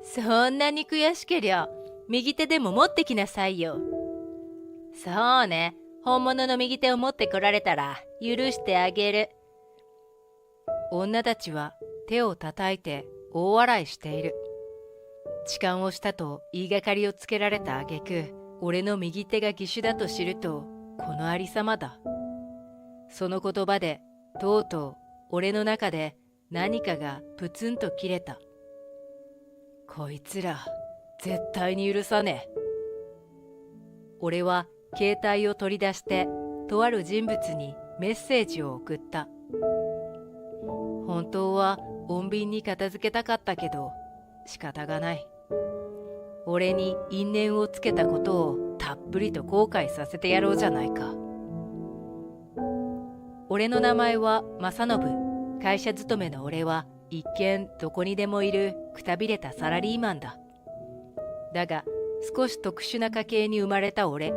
そんなに悔しけりゃ、右手でも持ってきなさいよ。そうね、本物の右手を持ってこられたら許してあげる。女たちは手を叩いて大笑いしている。痴漢をしたと言いがかりをつけられた挙句、俺の右手が義手だと知ると、このありさまだ。その言葉で、とうとう俺の中で何かがプツンと切れた。こいつら、絶対に許さねえ。俺は携帯を取り出して、とある人物にメッセージを送った。本当は穏便に片付けたかったけど、仕方がない。俺に因縁をつけたことをたっぷりと後悔させてやろうじゃないか。俺の名前は正信。会社勤めの俺は一見どこにでもいるくたびれたサラリーマンだ。だが少し特殊な家系に生まれた俺。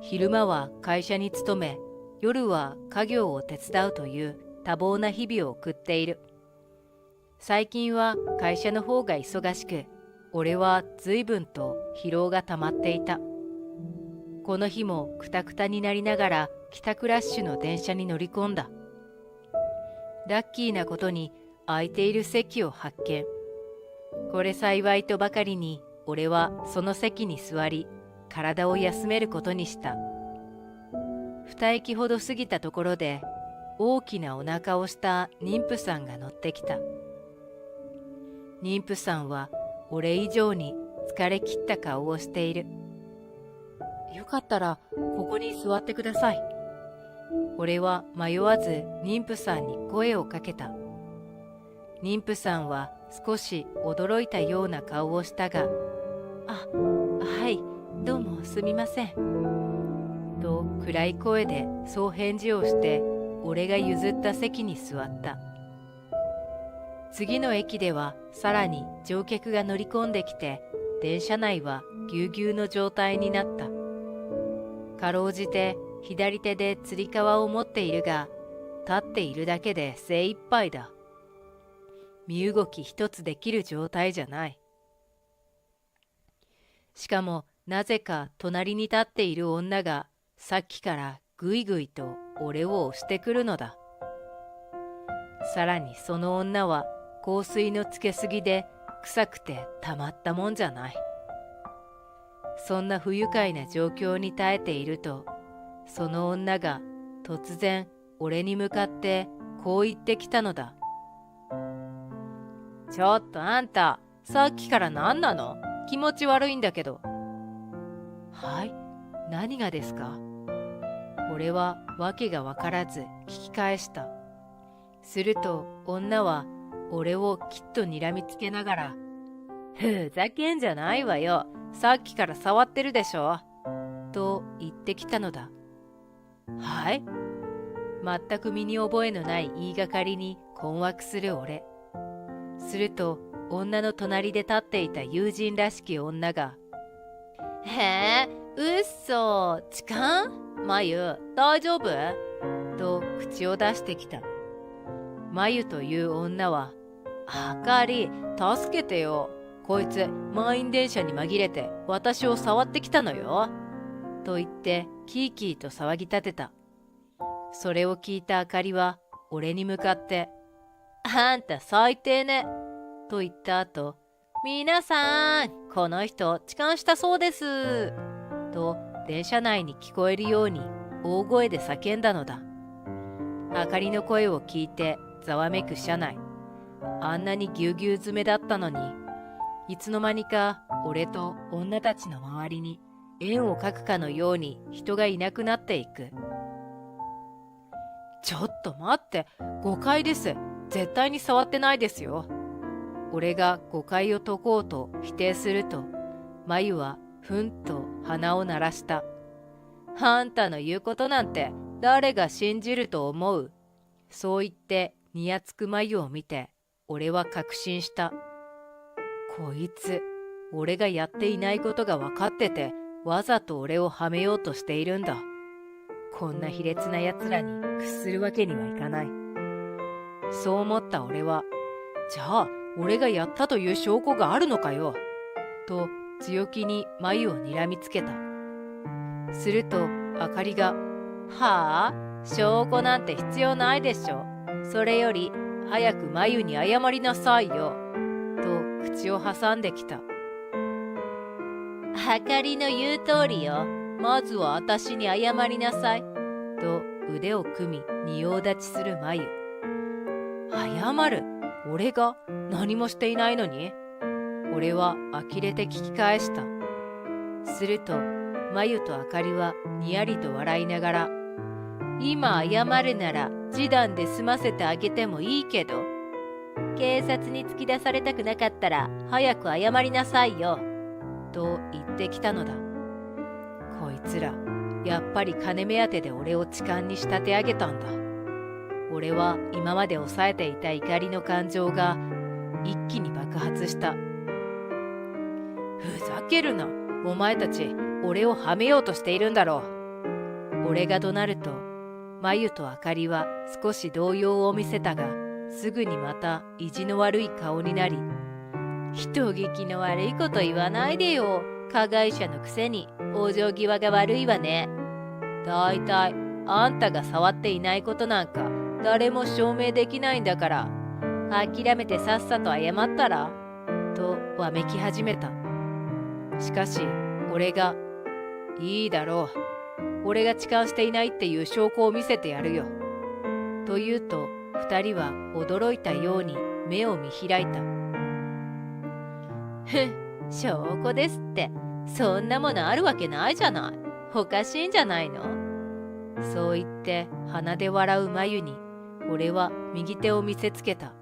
昼間は会社に勤め、夜は家業を手伝うという多忙な日々を送っている。最近は会社の方が忙しく、俺は随分と疲労がたまっていた。この日もクタクタになりながら帰宅ラッシュの電車に乗り込んだ。ラッキーなことに空いている席を発見。これ幸いとばかりに俺はその席に座り、体を休めることにした。二駅ほど過ぎたところで、大きなお腹をした妊婦さんが乗ってきた。妊婦さんは俺以上に疲れ切った顔をしている。よかったらここに座ってください。俺は迷わず妊婦さんに声をかけた。妊婦さんは少し驚いたような顔をしたが、はい、どうもすみません。と暗い声でそう返事をして、俺が譲った席に座った。次の駅ではさらに乗客が乗り込んできて、電車内はぎゅうぎゅうの状態になった。かろうじて左手でつり革を持っているが、立っているだけで精一杯だ。身動き一つできる状態じゃない。しかもなぜか隣に立っている女がさっきからぐいぐいと俺を押してくるのだ。さらにその女は香水のつけすぎで臭くてたまったもんじゃない。そんな不愉快な状況に耐えていると、その女が突然俺に向かってこう言ってきたのだ。ちょっとあんた、さっきから何なの？気持ち悪いんだけど。はい、何がですか？俺は訳がわからず聞き返した。すると女は俺をきっと睨みつけながら、ふざけんじゃないわよ。さっきから触ってるでしょ。と言ってきたのだ。はい？全く身に覚えのない言いがかりに困惑する俺。すると女の隣で立っていた友人らしき女が、へえ、うっそ、痴漢？まゆ、大丈夫？と口を出してきた。まゆという女は、あかり、助けてよ。こいつ満員電車に紛れて私を触ってきたのよ。と言ってキーキーと騒ぎ立てた。それを聞いたあかりは俺に向かって、あんた最低ね。と言った後、皆さん、この人痴漢したそうです。と電車内に聞こえるように大声で叫んだのだ。あかりの声を聞いてざわめく車内。あんなにぎゅうぎゅう詰めだったのに、いつの間にか俺と女たちの周りに円を描くかのように人がいなくなっていく。ちょっと待って、誤解です。絶対に触ってないですよ。俺が誤解を解こうと否定すると、まゆはふんと鼻を鳴らした。あんたの言うことなんて誰が信じると思う？そう言ってにやつくまゆを見て、俺は確信した。こいつ、俺がやっていないことが分かってて、わざと俺をはめようとしているんだ。こんな卑劣な奴らに屈するわけにはいかない。そう思った俺は、じゃあ俺がやったという証拠があるのかよ。と強気に眉を睨みつけた。するとあかりが、はあ、証拠なんて必要ないでしょ。それより早く眉に謝りなさいよ。と口を挟んできた。あかりの言う通りよ。まずは私に謝りなさい。と腕を組み仁王立ちする眉。謝る？俺が何もしていないのに？俺は呆れて聞き返した。すると眉とあかりはにやりと笑いながら、今謝るなら示談で済ませてあげてもいいけど、警察に突き出されたくなかったら早く謝りなさいよ。と言ってきたのだ。こいつらやっぱり金目当てで俺を痴漢に仕立て上げたんだ。俺は今まで抑えていた怒りの感情が一気に爆発した。ふざけるな。お前たち俺をはめようとしているんだろう。俺が怒鳴ると眉とあかりは少し動揺を見せたが、すぐにまた意地の悪い顔になり、人聞きの悪いこと言わないでよ。加害者のくせに往生際が悪いわね。だいたいあんたが触っていないことなんか誰も証明できないんだから、諦めてさっさと謝ったら。とわめき始めた。しかし俺が、いいだろう。俺が痴漢していないっていう証拠を見せてやるよ。と言うと二人は驚いたように目を見開いた。証拠ですって。そんなものあるわけないじゃない。おかしいんじゃないの。そう言って鼻で笑う眉に俺は右手を見せつけた。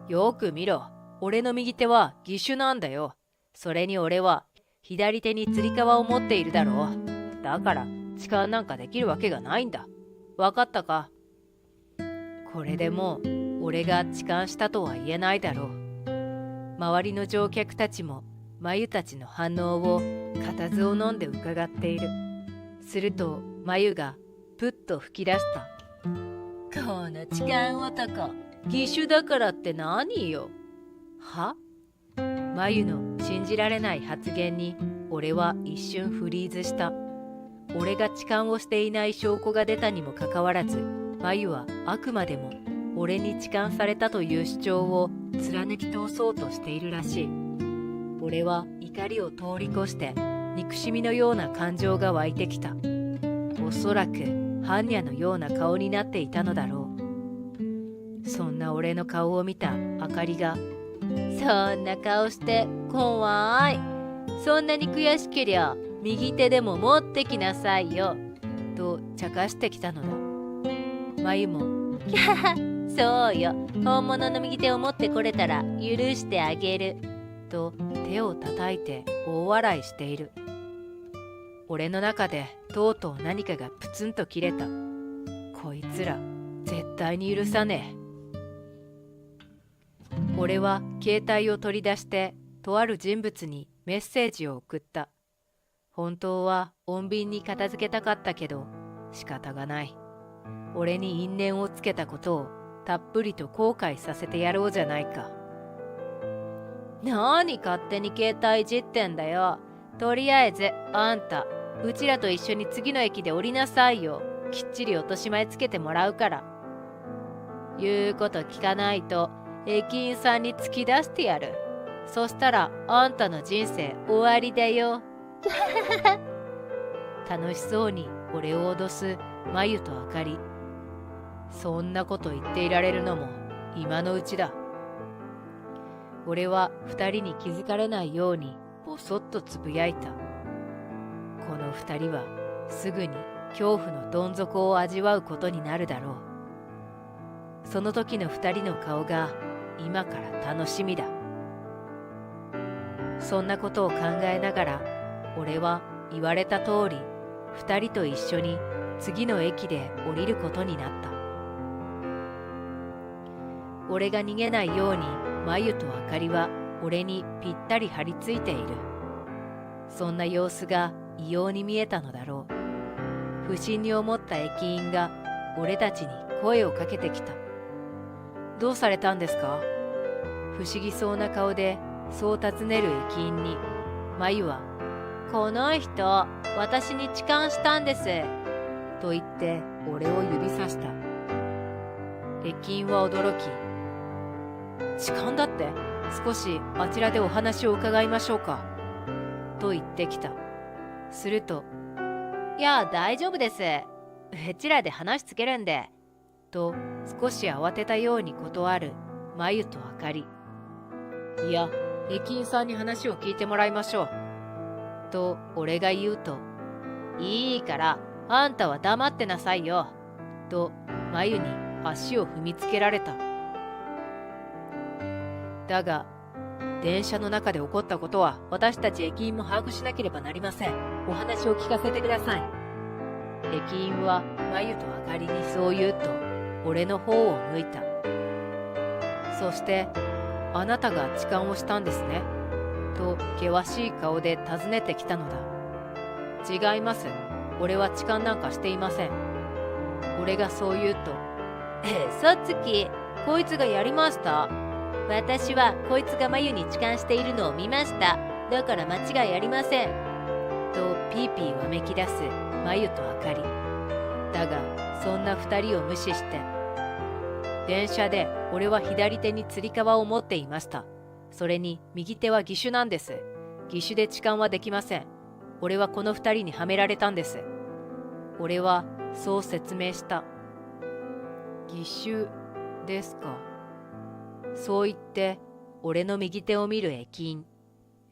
よく見ろ。俺の右手は義手なんだよ。それに俺は左手につり革を持っているだろう。だから痴漢なんかできるわけがないんだ。わかったか？これでもう俺が痴漢したとは言えないだろう。周りの乗客たちも眉たちの反応を固唾を飲んで伺っている。すると眉がぷっと吹き出した。この痴漢男、義手だからって何よ。は？眉の信じられない発言に俺は一瞬フリーズした。俺が痴漢をしていない証拠が出たにもかかわらず、眉はあくまでも俺に痴漢されたという主張を貫き通そうとしているらしい。俺は怒りを通り越して憎しみのような感情が湧いてきた。おそらく般若のような顔になっていたのだろう。そんな俺の顔を見たあかりが、そんな顔して怖い。そんなに悔しけりゃ右手でも持ってきなさいよ。と茶化してきたのだ。眉も、キャー、そうよ。本物の右手を持ってこれたら許してあげる。と手を叩いて大笑いしている。俺の中でとうとう何かがプツンと切れた。こいつら絶対に許さねえ。俺は携帯を取り出してとある人物にメッセージを送った。本当は穏便に片付けたかったけど仕方がない。俺に因縁をつけたことをたっぷりと後悔させてやろうじゃないか。なに勝手に携帯いじってんだよ。とりあえずあんた、うちらと一緒に次の駅で降りなさいよ。きっちり落とし前つけてもらうから。言うこと聞かないと駅員さんに突き出してやる。そしたらあんたの人生終わりだよ。楽しそうに俺を脅す眉とあかり。そんなこと言っていられるのも今のうちだ。俺は二人に気づかれないようにぼそっとつぶやいた。この二人はすぐに恐怖のどん底を味わうことになるだろう。その時の二人の顔が今から楽しみだ。そんなことを考えながら俺は言われた通り二人と一緒に次の駅で降りることになった。俺が逃げないように眉とあかりは俺にぴったり張り付いている。そんな様子が異様に見えたのだろう。不審に思った駅員が俺たちに声をかけてきた。どうされたんですか？不思議そうな顔でそう尋ねる駅員に、まゆは、この人、私に痴漢したんです。と言って俺を指さした。駅員は驚き、痴漢だって？少しあちらでお話を伺いましょうか。と言ってきた。すると、いや、大丈夫です。うちらで話つけるんで。と少し慌てたように断るまゆとあかり。いや、駅員さんに話を聞いてもらいましょう。と俺が言うと、いいからあんたは黙ってなさいよ。とまゆに足を踏みつけられた。だが、電車の中で起こったことは私たち駅員も把握しなければなりません。お話を聞かせてください。駅員はまゆとあかりにそう言うと、俺の方を向いた。そして、あなたが痴漢をしたんですね。と険しい顔で尋ねてきたのだ。違います。俺は痴漢なんかしていません。俺がそう言うと、嘘つき、こいつがやりました。私はこいつがまゆに痴漢しているのを見ました。だから間違いありません。とピーピーわめき出すまゆとあかり。だがそんな二人を無視して、電車で俺は左手につり革を持っていました。それに右手は義手なんです。義手で痴漢はできません。俺はこの二人にはめられたんです。俺はそう説明した。義手ですか。そう言って俺の右手を見る駅員。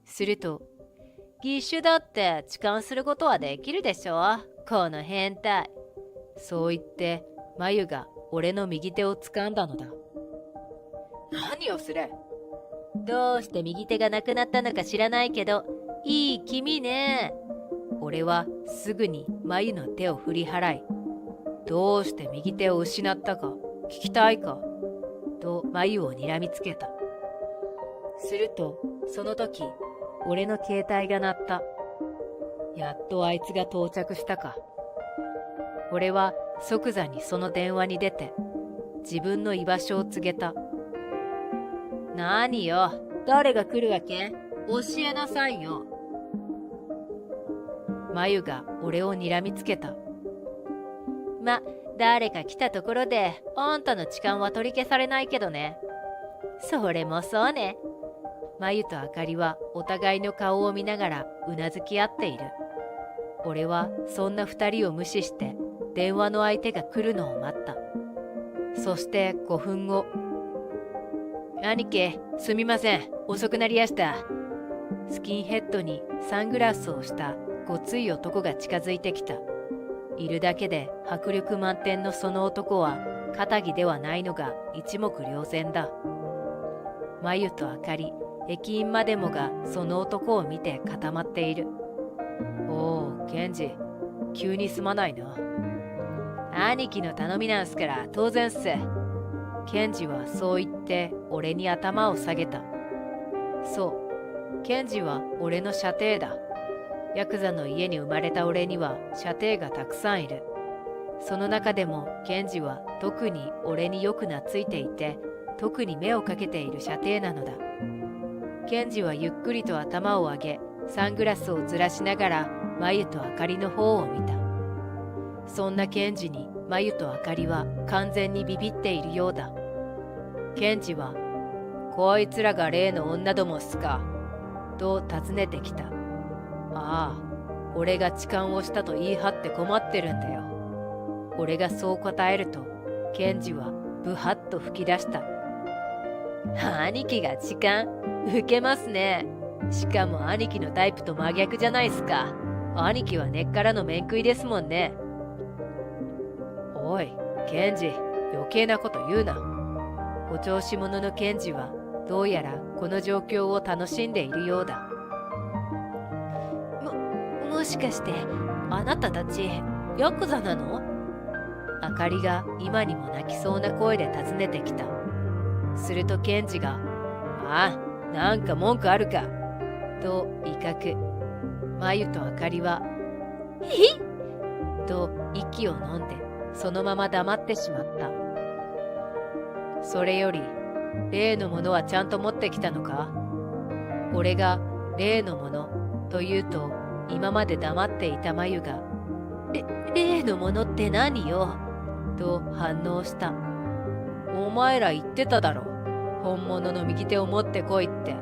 すると、義手だって痴漢することはできるでしょ、この変態。そう言ってまゆが俺の右手を掴んだのだ。何をすれ。どうして右手がなくなったのか知らないけど、いい君ね。俺はすぐにまゆの手を振り払い、どうして右手を失ったか聞きたいかとまゆを睨みつけた。するとその時俺の携帯が鳴った。やっとあいつが到着したか。俺は即座にその電話に出て自分の居場所を告げた。何よ、誰が来るわけ？教えなさいよ。まゆが俺を睨みつけた。誰か来たところであんたの痴漢は取り消されないけどね。それもそうね。まゆとあかりはお互いの顔を見ながらうなずき合っている。俺はそんな二人を無視して電話の相手が来るのを待った。そして5分後。兄貴、すみません。遅くなりやした。スキンヘッドにサングラスをしたごつい男が近づいてきた。いるだけで迫力満点のその男は堅気ではないのが一目瞭然だ。まゆとあかり、駅員までもがその男を見て固まっている。おう、ケンジ、急にすまないな。兄貴の頼みなんすから当然っす。ケンジはそう言って俺に頭を下げた。そう、ケンジは俺の舎弟だ。ヤクザの家に生まれた俺には舎弟がたくさんいる。その中でもケンジは特に俺によく懐いていて、特に目をかけている舎弟なのだ。ケンジはゆっくりと頭を上げ、サングラスをずらしながらまゆとあかりの方を見た。そんなケンジにまゆとあかりは完全にビビっているようだ。ケンジは、こいつらが例の女どもっすかと尋ねてきた。ああ、俺が痴漢をしたと言い張って困ってるんだよ。俺がそう答えると、ケンジはブハッと吹き出した。兄貴が痴漢？ウケますね。しかも兄貴のタイプと真逆じゃないっすか。兄貴は根っからの面食いですもんね。おい、ケンジ、余計なこと言うな。お調子者のケンジはどうやらこの状況を楽しんでいるようだ。もしかしてあなたたちヤクザなの？あかりが今にも泣きそうな声で尋ねてきた。するとケンジが、ああ、なんか文句あるかと威嚇。まゆとあかりは、ひっと息を飲んでそのまま黙ってしまった。それより、例のものはちゃんと持ってきたのか？俺が例のものと言うと、今まで黙っていたまゆが、例のものって何よと反応した。お前ら言ってただろ。本物の右手を持ってこいって。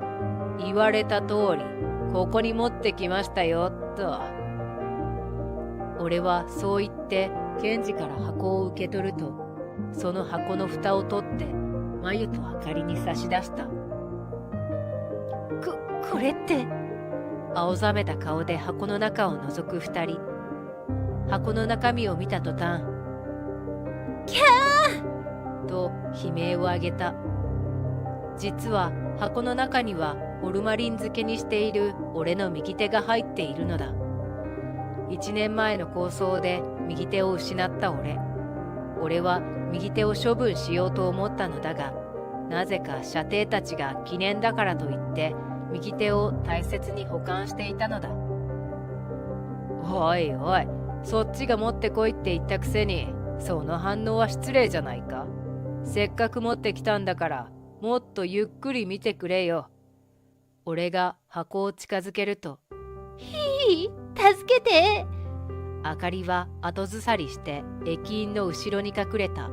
言われた通り、ここに持ってきましたよ、と。俺はそう言って、検事から箱を受け取ると、その箱の蓋を取って、まゆとあかりに差し出した。これって。青ざめた顔で箱の中を覗く二人。箱の中身を見た途端、キャーと悲鳴を上げた。実は箱の中にはホルマリン漬けにしている俺の右手が入っているのだ。1年前の抗争で右手を失った俺は右手を処分しようと思ったのだが、なぜか舎弟たちが記念だからといって右手を大切に保管していたのだ。おいおい、そっちが持ってこいって言ったくせに、その反応は失礼じゃないか。せっかく持ってきたんだから、もっとゆっくり見てくれよ。俺が箱を近づけると、ひい、助けて。あかりは後ずさりして駅員の後ろに隠れた。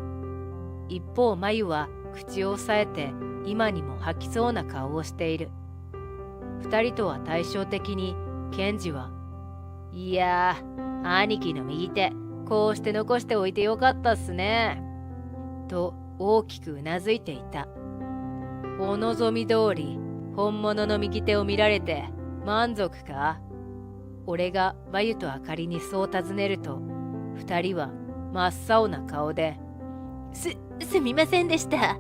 一方まゆは口を押さえて今にも吐きそうな顔をしている。二人とは対照的に検事は、いやー、兄貴の右手こうして残しておいてよかったっすね、と大きくうなずいていた。お望み通り本物の右手を見られて満足か？俺がまゆとあかりにそう尋ねると、二人は真っ青な顔で、すみませんでした、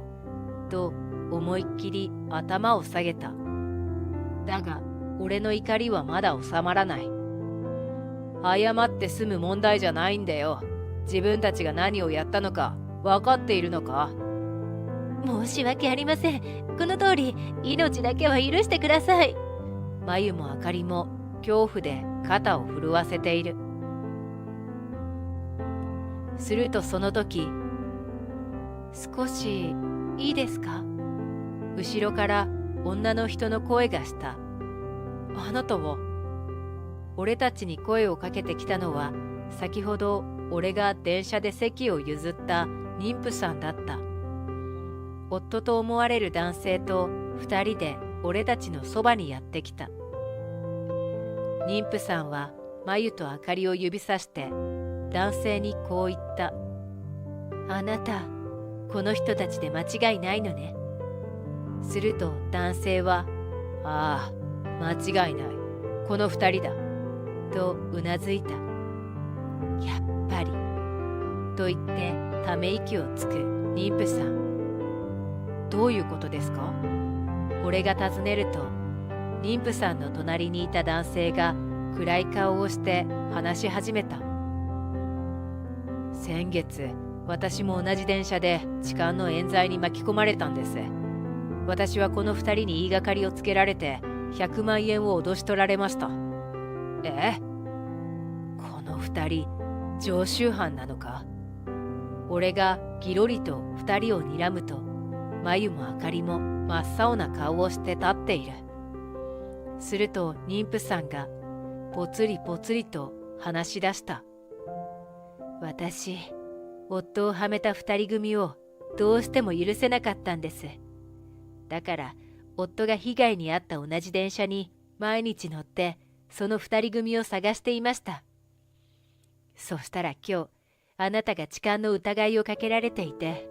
と思いっきり頭を下げた。だが俺の怒りはまだ収まらない。謝って済む問題じゃないんだよ。自分たちが何をやったのか分かっているのか？申し訳ありません。この通り命だけは許してください。まゆもあかりも恐怖で肩を震わせている。するとその時、少しいいですか？後ろから女の人の声がした。あなたは？俺たちに声をかけてきたのは、先ほど俺が電車で席を譲った妊婦さんだった。夫と思われる男性と二人で俺たちのそばにやってきた。妊婦さんはまゆとあかりを指さして男性にこう言った。あなた、この人たちで間違いないのね。すると男性は、ああ、間違いない。この二人だ。とうなずいた。やっぱり。と言ってため息をつく妊婦さん。どういうことですか？俺が尋ねると、妊婦さんの隣にいた男性が暗い顔をして話し始めた。先月、私も同じ電車で痴漢の冤罪に巻き込まれたんです。私はこの2人に言いがかりをつけられて100万円を脅し取られました。この2人、常習犯なのか？俺がギロリと2人を睨むと、まゆもあかりも真っ青な顔をして立っている。すると妊婦さんがぽつりぽつりと話し出した。私、夫をはめた2人組をどうしても許せなかったんです。だから夫が被害に遭った同じ電車に毎日乗ってその2人組を探していました。そしたら今日あなたが痴漢の疑いをかけられていて、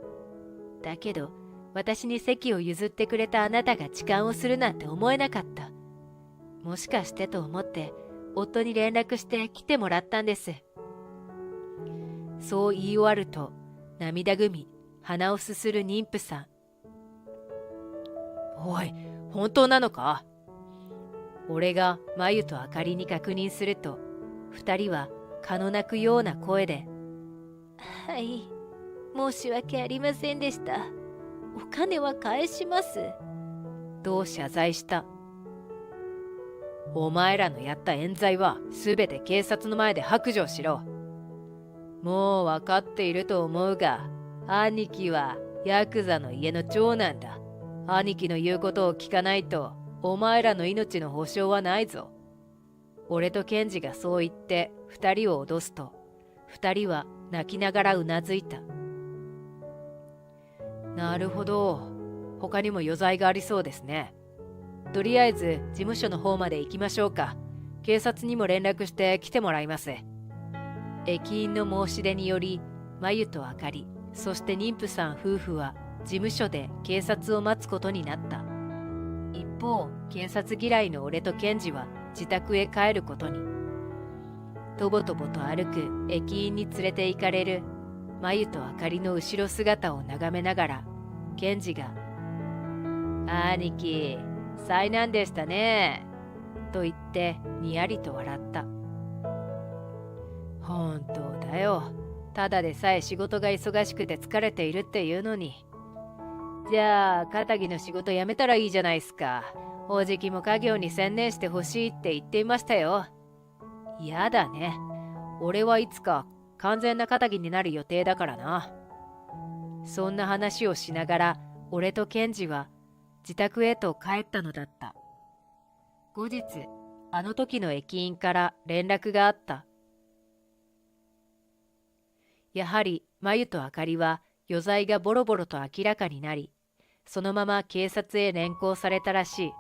だけど私に席を譲ってくれたあなたが痴漢をするなんて思えなかった。もしかしてと思って夫に連絡して来てもらったんです。そう言い終わると涙ぐみ鼻をすする妊婦さん。おい、本当なのか？俺がまゆとあかりに確認すると、二人は蚊の鳴くような声で、はい、申し訳ありませんでした。お金は返します。と謝罪した。お前らのやった冤罪はすべて警察の前で白状しろ。もう分かっていると思うが、兄貴はヤクザの家の長男だ。兄貴の言うことを聞かないと、お前らの命の保証はないぞ。俺とケンジがそう言って二人を脅すと、二人は泣きながらうなずいた。なるほど。他にも余罪がありそうですね。とりあえず事務所の方まで行きましょうか。警察にも連絡して来てもらいます。駅員の申し出により、まゆとあかり、そして妊婦さん夫婦は事務所で警察を待つことになった。一方、警察嫌いの俺とケンジは自宅へ帰ることに。とぼとぼと歩く駅員に連れて行かれるまゆとあかりの後ろ姿を眺めながら、ケンジが「兄貴、災難でしたね」と言ってにやりと笑った。本当だよ。ただでさえ仕事が忙しくて疲れているっていうのに。じゃあ、片木の仕事辞めたらいいじゃないすか。おじきも家業に専念してほしいって言っていましたよ。やだね。俺はいつか完全な片木になる予定だからな。そんな話をしながら、俺とケンジは自宅へと帰ったのだった。後日、あの時の駅員から連絡があった。やはり、まゆとあかりは余罪がボロボロと明らかになり、そのまま警察へ連行されたらしい。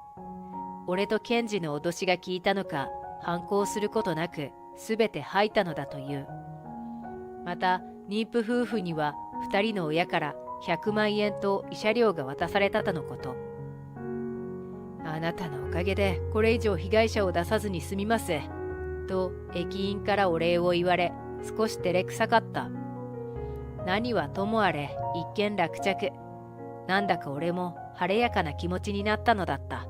俺とケンジの脅しが効いたのか、反抗することなく、すべて吐いたのだという。また、妊婦夫婦には2人の親から100万円と慰謝料が渡されたとのこと。あなたのおかげでこれ以上被害者を出さずに済みます。と駅員からお礼を言われ、少し照れくさかった。何はともあれ一件落着。なんだか俺も晴れやかな気持ちになったのだった。